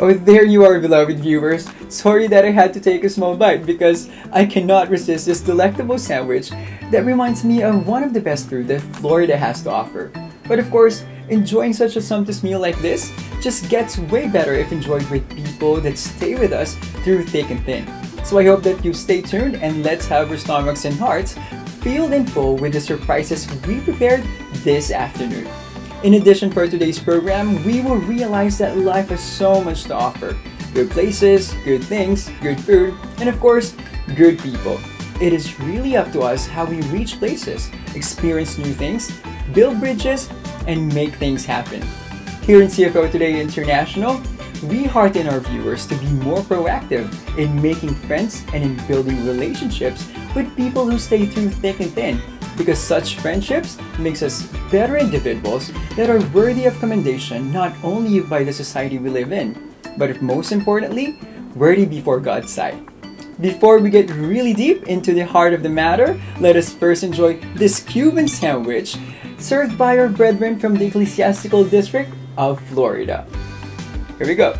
Oh, there you are, beloved viewers. Sorry that I had to take a small bite because I cannot resist this delectable sandwich that reminds me of one of the best food that Florida has to offer. But of course, enjoying such a sumptuous meal like this just gets way better if enjoyed with people that stay with us through thick and thin. So I hope that you stay tuned and let's have our stomachs and hearts filled and full with the surprises we prepared this afternoon. In addition, for today's program, we will realize that life has so much to offer. Good places, good things, good food, and of course, good people. It is really up to us how we reach places, experience new things, build bridges, and make things happen. Here in CFO Today International, we hearten our viewers to be more proactive in making friends and in building relationships with people who stay through thick and thin, because such friendships makes us better individuals that are worthy of commendation not only by the society we live in, but most importantly, worthy before God's sight. Before we get really deep into the heart of the matter, let us first enjoy this Cuban sandwich served by our brethren from the Ecclesiastical District of Florida. Here we go.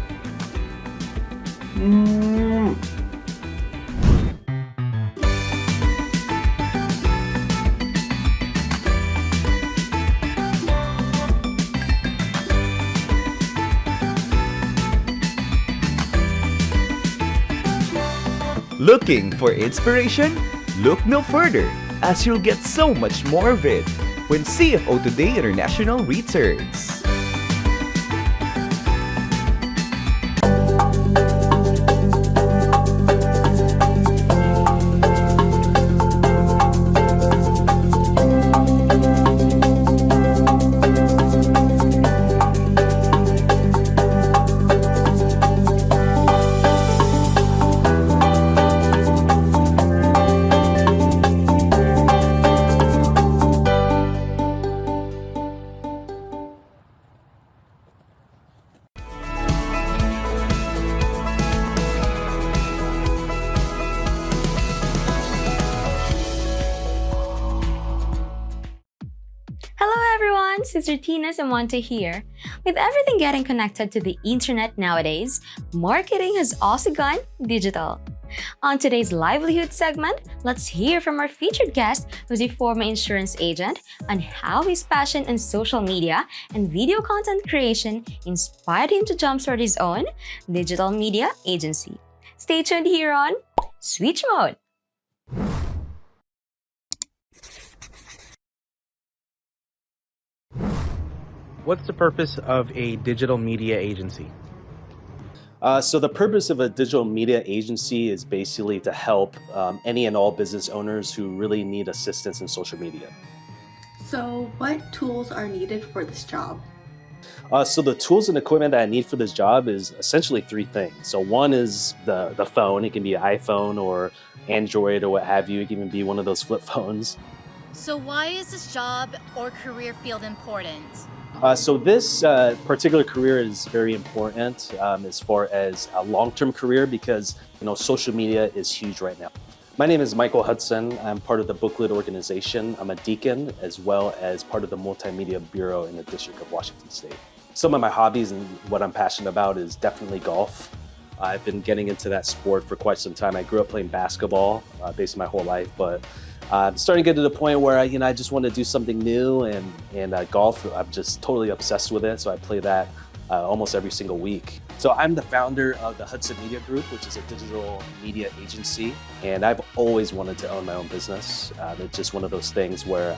Looking for inspiration? Look no further, as you'll get so much more of it when CFO Today International returns. Sister Tina Samanta here. With everything getting connected to the internet nowadays, marketing has also gone digital. On today's livelihood segment, let's hear from our featured guest, who's a former insurance agent, on how his passion in social media and video content creation inspired him to jumpstart his own digital media agency. Stay tuned here on Switch Mode. What's the purpose of a digital media agency? So the purpose of a digital media agency is basically to help any and all business owners who really need assistance in social media. So what tools are needed for this job? So the tools and equipment that I need for this job is essentially three things. So one is the phone. It can be an iPhone or Android or what have you. It can even be one of those flip phones. So why is this job or career field important? So this particular career is very important as far as a long-term career because social media is huge right now. My name is Michael Hudson. I'm part of the Booklet organization. I'm a deacon as well as part of the Multimedia Bureau in the District of Washington State. Some of my hobbies and what I'm passionate about is definitely golf. I've been getting into that sport for quite some time. I grew up playing basketball basically my whole life, but I'm starting to get to the point where I just want to do something new, and golf, I'm just totally obsessed with it. So I play that almost every single week. So I'm the founder of the Hudson Media Group, which is a digital media agency, and I've always wanted to own my own business. It's just one of those things where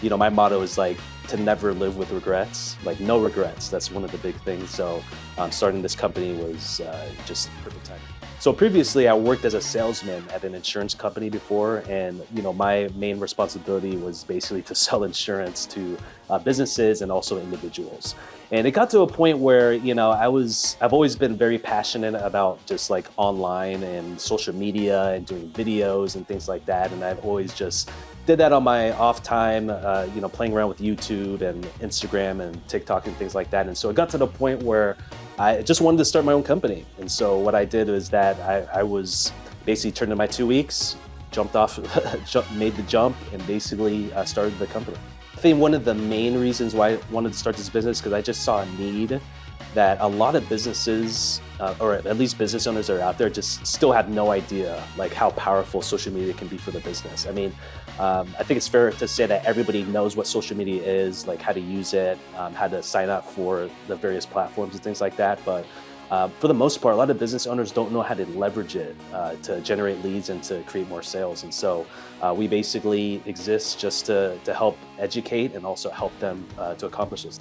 my motto is to never live with regrets, no regrets. That's one of the big things. So starting this company was just perfect timing. So previously I worked as a salesman at an insurance company before, and my main responsibility was basically to sell insurance to businesses and also individuals. And it got to a point where I've always been very passionate about just online and social media and doing videos and things like that, and I've always just did that on my off time, playing around with YouTube and Instagram and TikTok and things like that. And so it got to the point where I just wanted to start my own company. And so what I did was that I was basically turned in my 2 weeks, jumped off, made the jump, and basically started the company. I think one of the main reasons why I wanted to start this business because I just saw a need that a lot of businesses, or at least business owners that are out there, just still have no idea like how powerful social media can be for the business. I mean, I think it's fair to say that everybody knows what social media is, like how to use it, how to sign up for the various platforms and things like that. But for the most part, a lot of business owners don't know how to leverage it to generate leads and to create more sales. And so we basically exist just to help educate and also help them to accomplish this.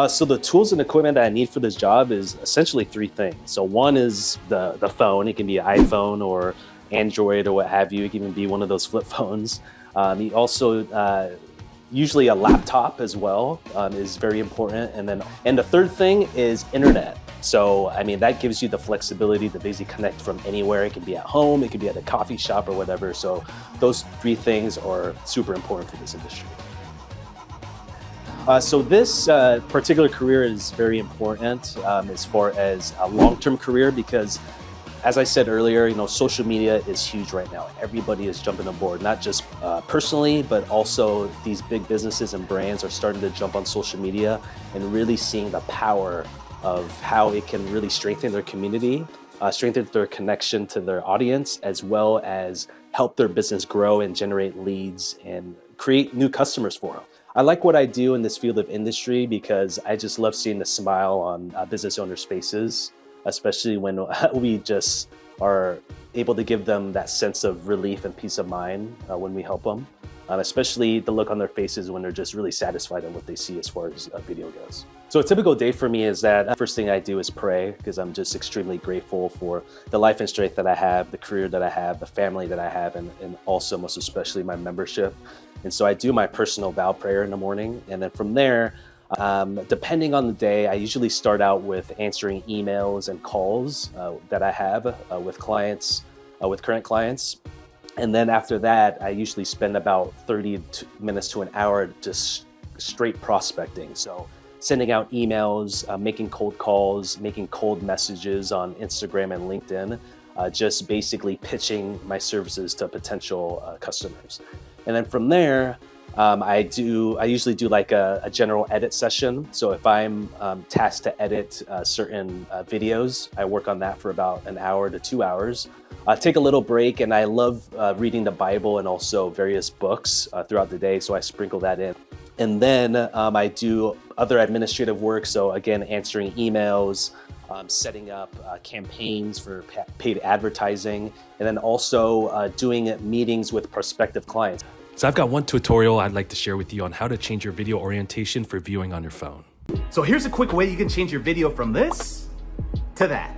So the tools and equipment that I need for this job is essentially three things. So one is the phone. It can be an iPhone or Android or what have you. It can even be one of those flip phones. You also usually a laptop as well is very important. And the third thing is internet. So, I mean, that gives you the flexibility to basically connect from anywhere. It can be at home, it can be at a coffee shop or whatever. So those three things are super important for this industry. So this particular career is very important as far as a long-term career because, as I said earlier, social media is huge right now. Everybody is jumping aboard, not just personally, but also these big businesses and brands are starting to jump on social media and really seeing the power of how it can really strengthen their community, strengthen their connection to their audience, as well as help their business grow and generate leads and create new customers for them. I like what I do in this field of industry because I just love seeing the smile on business owners' faces, especially when we just are able to give them that sense of relief and peace of mind when we help them, especially the look on their faces when they're just really satisfied on what they see as far as video goes. So a typical day for me is that first thing I do is pray because I'm just extremely grateful for the life and strength that I have, the career that I have, the family that I have, and also most especially my membership. And so I do my personal vow prayer in the morning. And then from there, depending on the day, I usually start out with answering emails and calls that I have with clients, with current clients. And then after that, I usually spend about 30 minutes to an hour just straight prospecting. So sending out emails, making cold calls, making cold messages on Instagram and LinkedIn, just basically pitching my services to potential customers. And then from there, I usually do like a general edit session. So if I'm tasked to edit certain videos, I work on that for about an hour to 2 hours. Take a little break, and I love reading the Bible and also various books throughout the day, so I sprinkle that in. And then I do other administrative work, so again, answering emails, setting up campaigns for paid advertising, and then also doing meetings with prospective clients. So I've got one tutorial I'd like to share with you on how to change your video orientation for viewing on your phone. So here's a quick way you can change your video from this to that.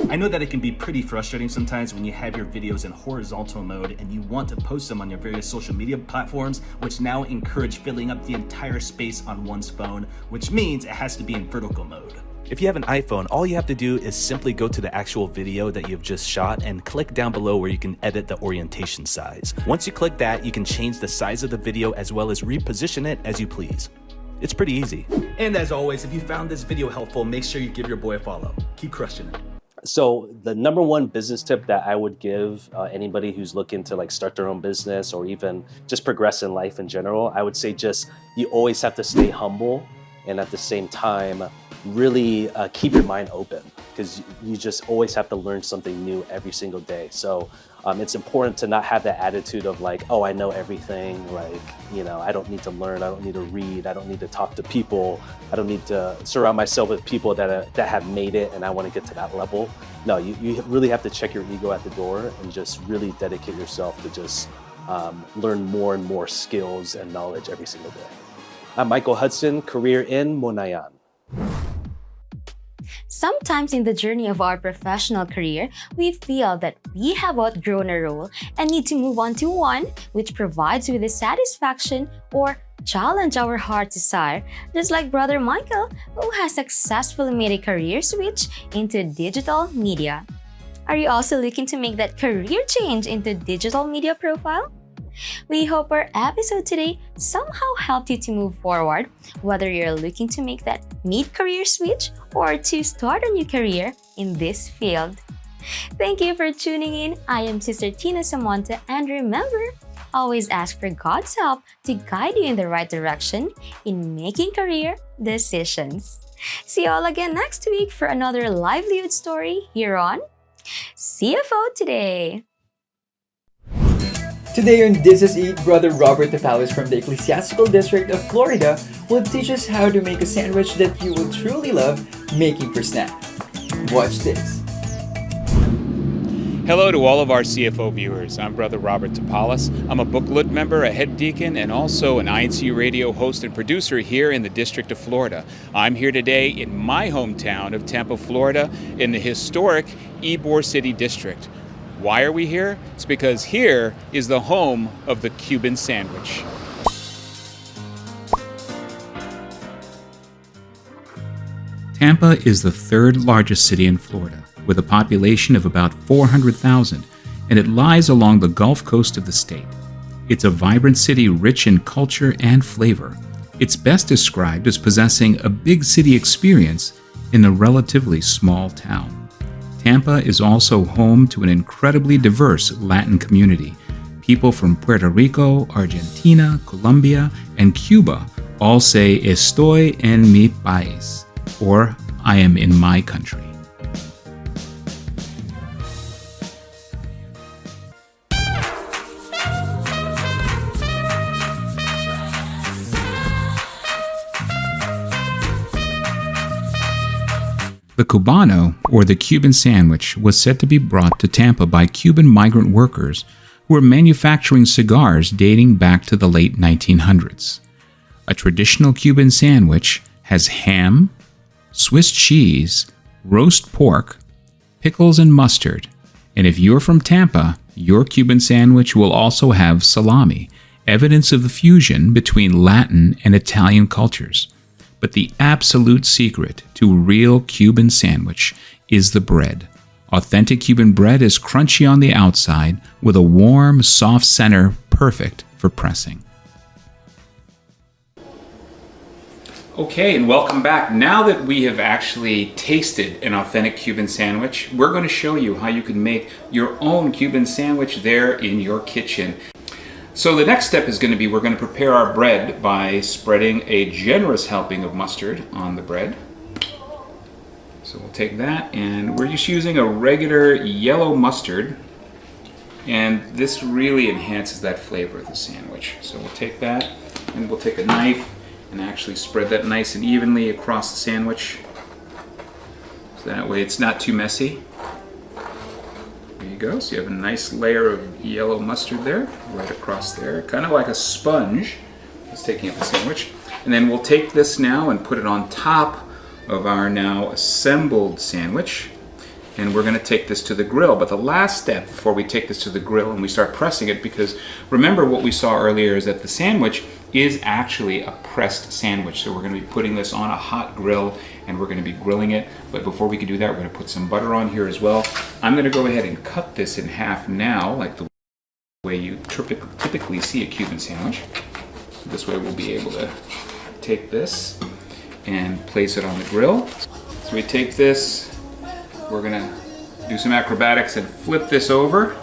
I know that it can be pretty frustrating sometimes when you have your videos in horizontal mode and you want to post them on your various social media platforms, which now encourage filling up the entire space on one's phone, which means it has to be in vertical mode. If you have an iPhone, all you have to do is simply go to the actual video that you've just shot and click down below where you can edit the orientation size. Once you click that, you can change the size of the video as well as reposition it as you please. It's pretty easy. And as always, if you found this video helpful, make sure you give your boy a follow. Keep crushing it. So the number one business tip that I would give anybody who's looking to like start their own business or even just progress in life in general, I would say just you always have to stay humble and at the same time really keep your mind open because you just always have to learn something new every single day. So it's important to not have that attitude of like, oh, I know everything, like, I don't need to learn, I don't need to read, I don't need to talk to people, I don't need to surround myself with people that have made it and I want to get to that level. No, you really have to check your ego at the door and just really dedicate yourself to just learn more and more skills and knowledge every single day. I'm Michael Hudson, career in Monayan. Sometimes in the journey of our professional career, we feel that we have outgrown a role and need to move on to one which provides with the satisfaction or challenge our heart's desire, just like Brother Michael, who has successfully made a career switch into digital media. Are you also looking to make that career change into digital media profile? We hope our episode today somehow helped you to move forward, whether you're looking to make that mid-career switch or to start a new career in this field. Thank you for tuning in. I am Sister Tina Samonte, and remember, always ask for God's help to guide you in the right direction in making career decisions. See you all again next week for another livelihood story here on CFO Today. Today on This Is Eat, Brother Robert Tapalis from the Ecclesiastical District of Florida will teach us how to make a sandwich that you will truly love making for snack. Watch this. Hello to all of our CFO viewers. I'm Brother Robert Tapalis. I'm a booklet member, a head deacon, and also an INC radio host and producer here in the District of Florida. I'm here today in my hometown of Tampa, Florida, in the historic Ybor City District. Why are we here? It's because here is the home of the Cuban sandwich. Tampa is the third largest city in Florida, with a population of about 400,000, and it lies along the Gulf Coast of the state. It's a vibrant city rich in culture and flavor. It's best described as possessing a big city experience in a relatively small town. Tampa is also home to an incredibly diverse Latin community. People from Puerto Rico, Argentina, Colombia, and Cuba all say "Estoy en mi país," or "I am in my country." The Cubano, or the Cuban sandwich, was said to be brought to Tampa by Cuban migrant workers who were manufacturing cigars dating back to the late 1900s. A traditional Cuban sandwich has ham, Swiss cheese, roast pork, pickles, and mustard. And if you're from Tampa, your Cuban sandwich will also have salami, evidence of the fusion between Latin and Italian cultures. But the absolute secret to a real Cuban sandwich is the bread. Authentic Cuban bread is crunchy on the outside with a warm, soft center perfect for pressing. Okay, and welcome back. Now that we have actually tasted an authentic Cuban sandwich, we're going to show you how you can make your own Cuban sandwich there in your kitchen. So the next step is going to be we're going to prepare our bread by spreading a generous helping of mustard on the bread. So we'll take that, and we're just using a regular yellow mustard, and this really enhances that flavor of the sandwich. So we'll take that, and we'll take a knife and actually spread that nice and evenly across the sandwich. So that way it's not too messy. There you go. So you have a nice layer of yellow mustard there, right across there, kind of like a sponge. It's taking up the sandwich. And then we'll take this now and put it on top of our now assembled sandwich. And we're going to take this to the grill. But the last step before we take this to the grill and we start pressing it, because remember what we saw earlier is that the sandwich is actually a pressed sandwich. So we're going to be putting this on a hot grill and we're going to be grilling it. But before we can do that, we're going to put some butter on here as well. I'm going to go ahead and cut this in half now, like the way you typically see a Cuban sandwich. This way we'll be able to take this and place it on the grill. So we take this, we're going to do some acrobatics and flip this over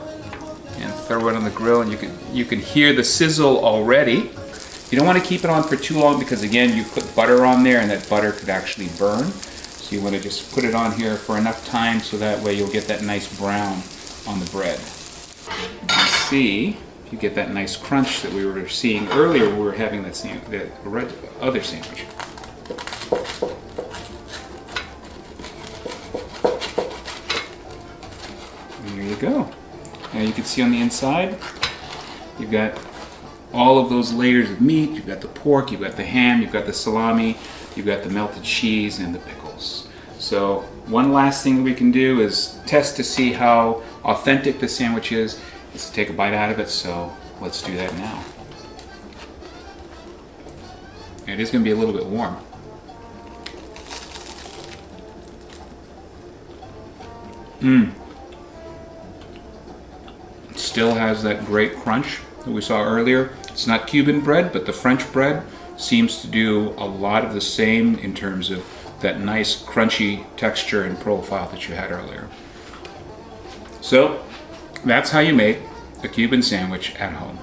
and throw it on the grill, and you can hear the sizzle already. You don't want to keep it on for too long because again you put butter on there and that butter could actually burn. So you want to just put it on here for enough time so that way you'll get that nice brown on the bread. You see, you get that nice crunch that we were seeing earlier when we were having that other sandwich. And there you go. Now you can see on the inside, you've got all of those layers of meat. You've got the pork, you've got the ham, you've got the salami, you've got the melted cheese and the pickles. So one last thing that we can do is test to see how authentic the sandwich is to take a bite out of it. So let's do that now. It is going to be a little bit warm. Still has that great crunch that we saw earlier. It's not Cuban bread, but the French bread seems to do a lot of the same in terms of that nice crunchy texture and profile that you had earlier. So that's how you make a Cuban sandwich at home.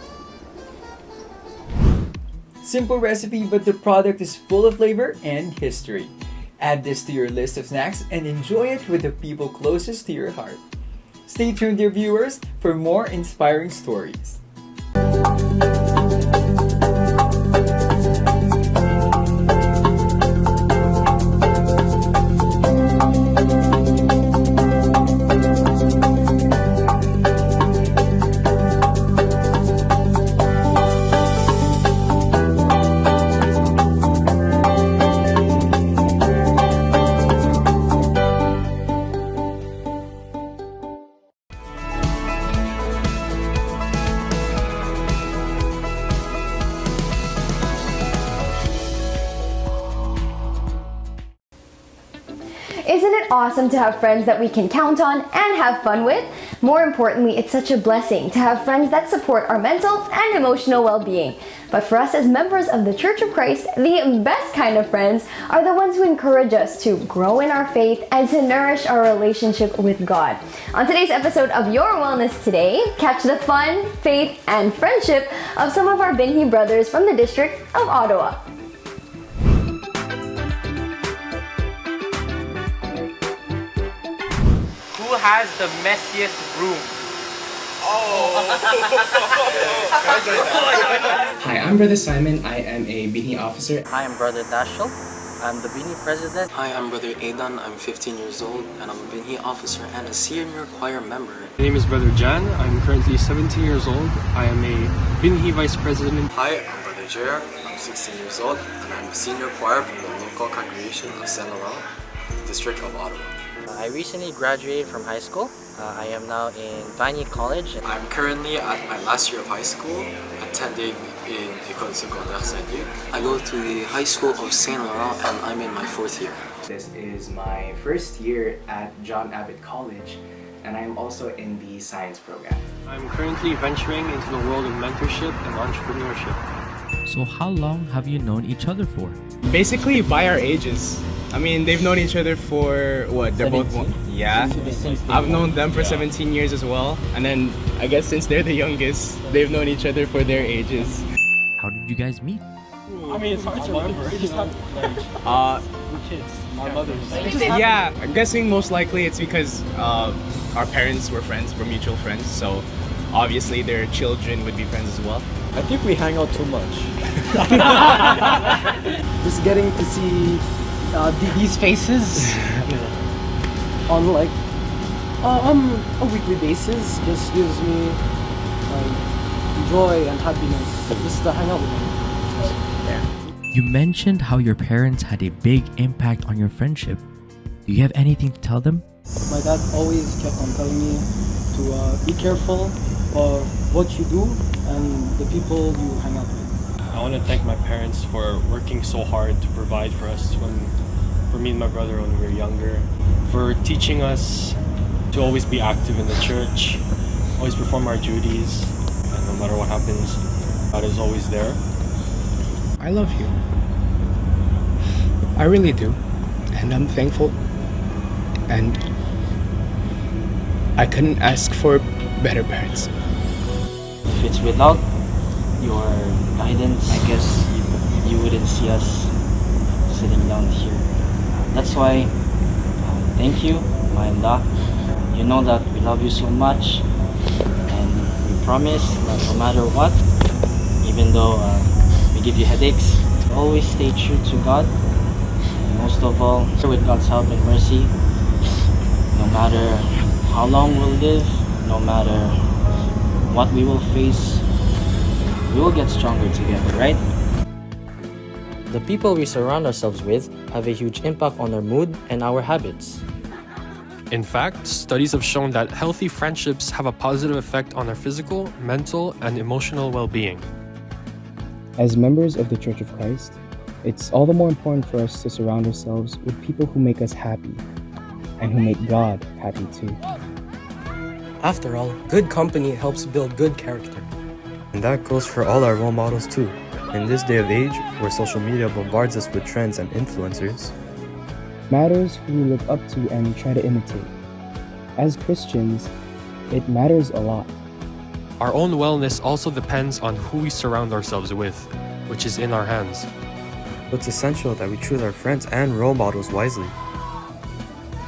Simple recipe, but the product is full of flavor and history. Add this to your list of snacks and enjoy it with the people closest to your heart. Stay tuned, dear viewers, for more inspiring stories. Isn't it awesome to have friends that we can count on and have fun with? More importantly, it's such a blessing to have friends that support our mental and emotional well-being. But for us as members of the Church of Christ, the best kind of friends are the ones who encourage us to grow in our faith and to nourish our relationship with God. On today's episode of Your Wellness Today, catch the fun, faith, and friendship of some of our Binhi brothers from the District of Ottawa. Who has the messiest room? Hi, I'm Brother Simon. I am a Binhi officer. Hi, I'm Brother Dashel. I'm the Binhi president. Hi, I'm Brother Aidan. I'm 15 years old and I'm a Binhi officer and a senior choir member. My name is Brother Jan. I'm currently 17 years old. I am a Binhi vice president. Hi, I'm Brother Jer. I'm 16 years old and I'm a senior choir from the local congregation of Saint Laurent, District of Ottawa. I recently graduated from high school. I am now in Vanier College. I'm currently at my last year of high school, attending in Ecclesiasitical District. I go to the high school of Saint Laurent and I'm in my 4th year. This is my first year at John Abbott College, and I am also in the science program. I'm currently venturing into the world of mentorship and entrepreneurship. So how long have you known each other for? Basically by our ages. I mean, they've known each other for what? They're 17? Both yeah. I've known them for 17 years as well. And then I guess since they're the youngest, they've known each other for their ages. How did you guys meet? I mean, it's hard to remember. It's just we're kids. Our mothers. Yeah, I'm guessing most likely it's because our parents were friends, we're mutual friends. So obviously their children would be friends as well. I think we hang out too much. Just getting to see these faces on like a weekly basis just gives me joy and happiness just to hang out with them. You mentioned how your parents had a big impact on your friendship. Do you have anything to tell them? My dad always kept on telling me to be careful of what you do and the people you hang out with. I want to thank my parents for working so hard to provide for us for me and my brother when we were younger, for teaching us to always be active in the church, always perform our duties, and no matter what happens, God is always there. I love you. I really do. And I'm thankful. And I couldn't ask for better parents. If it's without your guidance, I guess you wouldn't see us sitting down here. That's why, thank you, Maenda. You know that we love you so much, and we promise that no matter what, even though we give you headaches, always stay true to God. And most of all, with God's help and mercy, no matter how long we'll live, no matter what we will face, we will get stronger together, right? The people we surround ourselves with have a huge impact on our mood and our habits. In fact, studies have shown that healthy friendships have a positive effect on our physical, mental, and emotional well-being. As members of the Church of Christ, it's all the more important for us to surround ourselves with people who make us happy and who make God happy too. After all, good company helps build good character. And that goes for all our role models too. In this day of age, where social media bombards us with trends and influencers, matters who we look up to and try to imitate. As Christians, it matters a lot. Our own wellness also depends on who we surround ourselves with, which is in our hands. so it's essential that we choose our friends and role models wisely.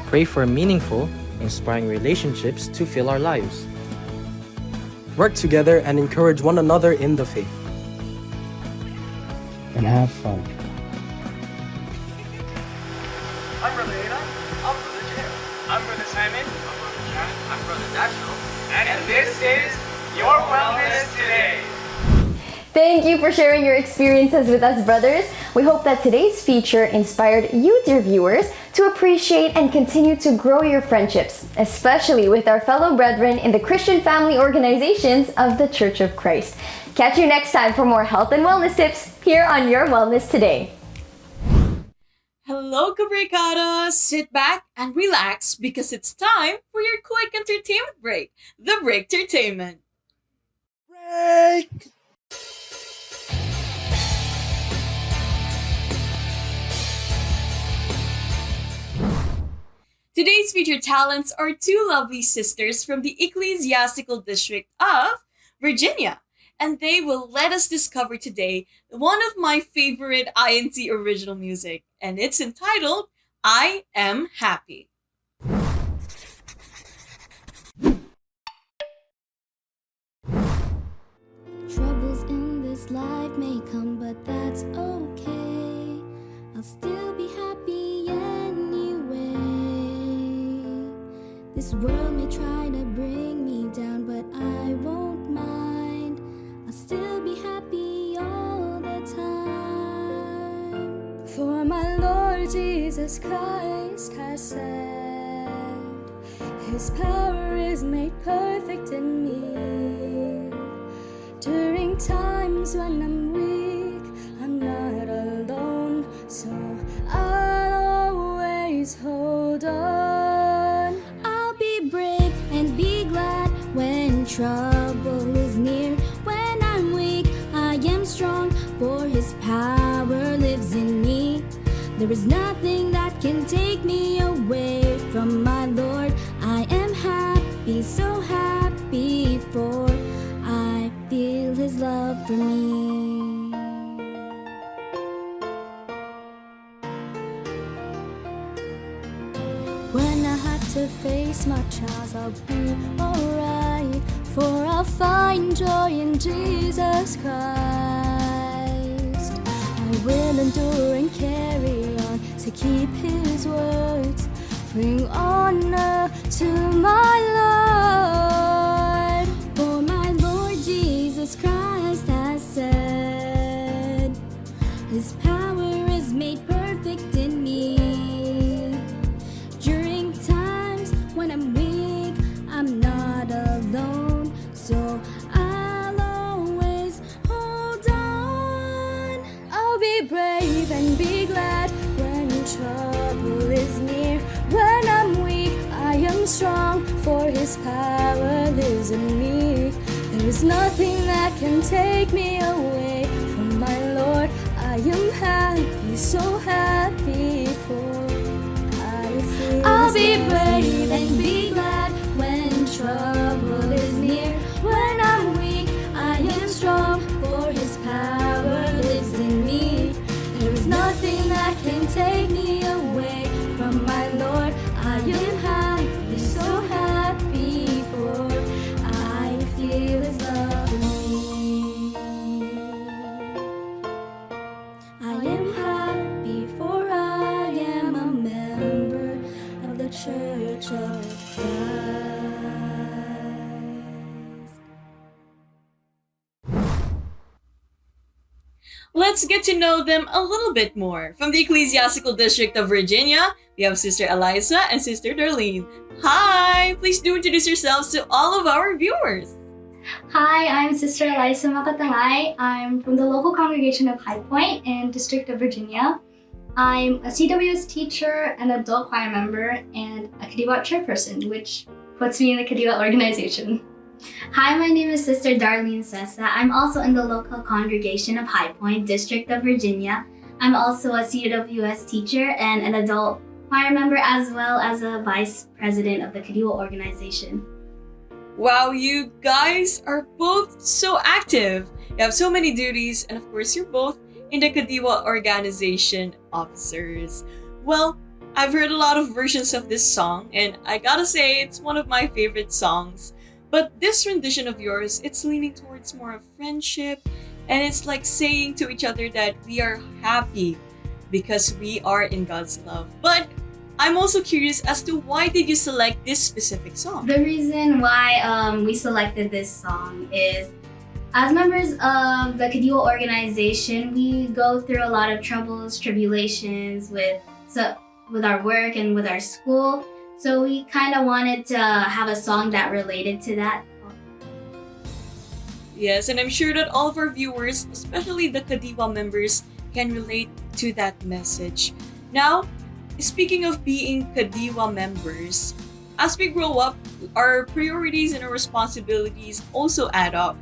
Pray for meaningful, inspiring relationships to fill our lives. Work together and encourage one another in the faith. And have fun. I'm Brother Ada. I'm Brother Jim. I'm Brother Simon. I'm Brother Chad. I'm Brother National. And this is Your Wellness Today. Thank you for sharing your experiences with us, brothers. We hope that today's feature inspired you, dear viewers, to appreciate and continue to grow your friendships, especially with our fellow brethren in the Christian family organizations of the Church of Christ. Catch you next time for more health and wellness tips here on Your Wellness Today. Hello, Cabricada! Sit back and relax because it's time for your quick entertainment break, the Break Entertainment. Break! Today's featured talents are two lovely sisters from the Ecclesiastical District of Virginia, and they will let us discover today one of my favorite INT original music, and it's entitled I Am Happy. Troubles in this life may come, but that's okay. I'll still be happy anyway. This world may try to bring me down, but I won't mind. I'll still be happy all the time. For my Lord Jesus Christ has said, His power is made perfect in me. During times when I'm weak, I'm not alone, so I'll always hold on. I'll be brave and be glad when trouble is near. When I'm weak, I am strong, for His power lives in me. There is nothing that can take me away from my Lord. I am happy, so happy, for I feel His love for me. When I have to face my trials, I'll be alright, for I'll find joy in Jesus Christ. I will endure and carry on to keep His words, bring honor to my Lord. For my Lord Jesus Christ has said, His power is made perfect in me. During times when I'm weak, I'm not alone, so I'll always hold on. I'll be brave and be glad when trouble is near. When I'm weak, I am strong, for His power lives in me. There is nothing that can take me away from my Lord. I am happy, so happy, for I feel I'll be brave and be glad when trouble is near. When I'm weak, I am strong, for His power lives in me. There is nothing that can take me away from my Lord. I am happy, so happy, for I feel His love in me. I am happy, for I am a member of the Church of Christ. Let's get to know them a little bit more. From the Ecclesiastical District of Virginia, we have Sister Eliza and Sister Darlene. Hi! Please do introduce yourselves to all of our viewers. Hi, I'm Sister Eliza Makatangay. I'm from the local congregation of High Point in District of Virginia. I'm a CWS teacher, an adult choir member, and a Kadiwa chairperson, which puts me in the Kadiwa organization. Hi, my name is Sister Darlene Sessa. I'm also in the local congregation of High Point, District of Virginia. I'm also a CWS teacher and an adult choir member, as well as a vice president of the Kadiwa organization. Wow, you guys are both so active. You have so many duties, and of course, you're both in the Kadiwa organization officers. Well, I've heard a lot of versions of this song, and I gotta say, it's one of my favorite songs. But this rendition of yours, it's leaning towards more of friendship, and it's like saying to each other that we are happy because we are in God's love. But I'm also curious as to why did you select this specific song? The reason why we selected this song is as members of the Kadiwa organization, we go through a lot of troubles, tribulations with our work and with our school. So we kind of wanted to have a song that related to that. Yes, and I'm sure that all of our viewers, especially the Kadiwa members, can relate to that message. Now, speaking of being Kadiwa members, as we grow up, our priorities and our responsibilities also add up.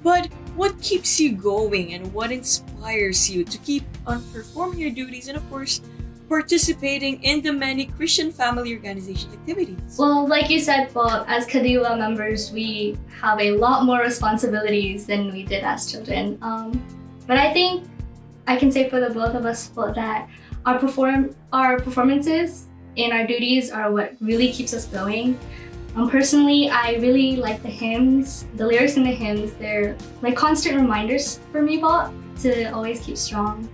But what keeps you going and what inspires you to keep on performing your duties and, of course, participating in the many Christian family organization activities? Well, like you said, Paul, as Kadiwa members, we have a lot more responsibilities than we did as children. But I think I can say for the both of us that our performances and our duties are what really keeps us going. Personally, I really like the hymns, the lyrics in the hymns. They're like constant reminders for me, Paul, to always keep strong.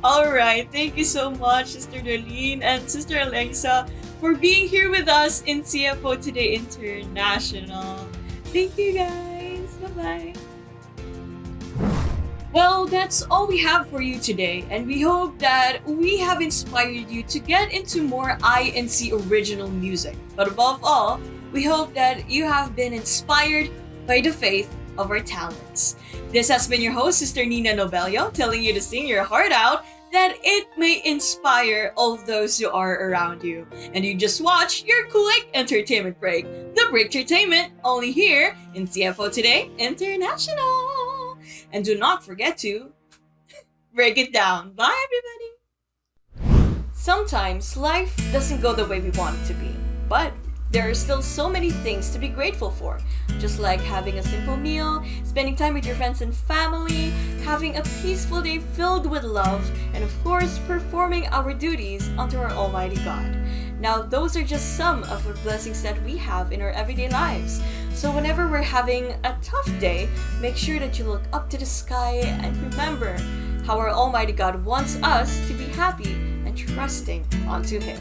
Alright, thank you so much, Sister Darlene and Sister Alexa, for being here with us in CFO Today International. Thank you guys. Bye-bye. Well, that's all we have for you today, and we hope that we have inspired you to get into more INC original music. But above all, we hope that you have been inspired by the faith of our talents. This has been your host, Sister Nina Nobelio, telling you to sing your heart out that it may inspire all those who are around you. And you just watch your quick entertainment break, the Break Entertainment, only here in CFO Today International. And do not forget to break it down. Bye, everybody. Sometimes life doesn't go the way we want it to be, but there are still so many things to be grateful for. Just like having a simple meal, spending time with your friends and family, having a peaceful day filled with love, and of course, performing our duties unto our Almighty God. Now, those are just some of the blessings that we have in our everyday lives. So whenever we're having a tough day, make sure that you look up to the sky and remember how our Almighty God wants us to be happy and trusting onto Him.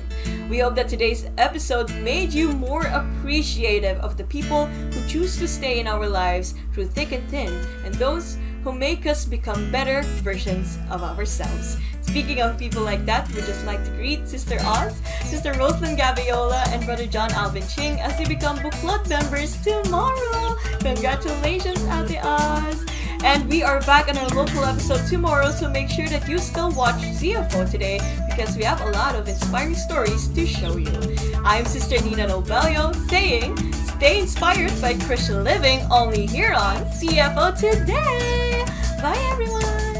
We hope that today's episode made you more appreciative of the people who choose to stay in our lives through thick and thin, and those who make us become better versions of ourselves. Speaking of people like that, we'd just like to greet Sister Oz, Sister Rosalind Gabiola, and Brother John Alvin Ching as they become book club members tomorrow. Congratulations, Ate Oz! And we are back on our local episode tomorrow, so make sure that you still watch CFO today because we have a lot of inspiring stories to show you. I'm Sister Nina Nobelio saying, stay inspired by Christian living only here on CFO Today. Bye, everyone!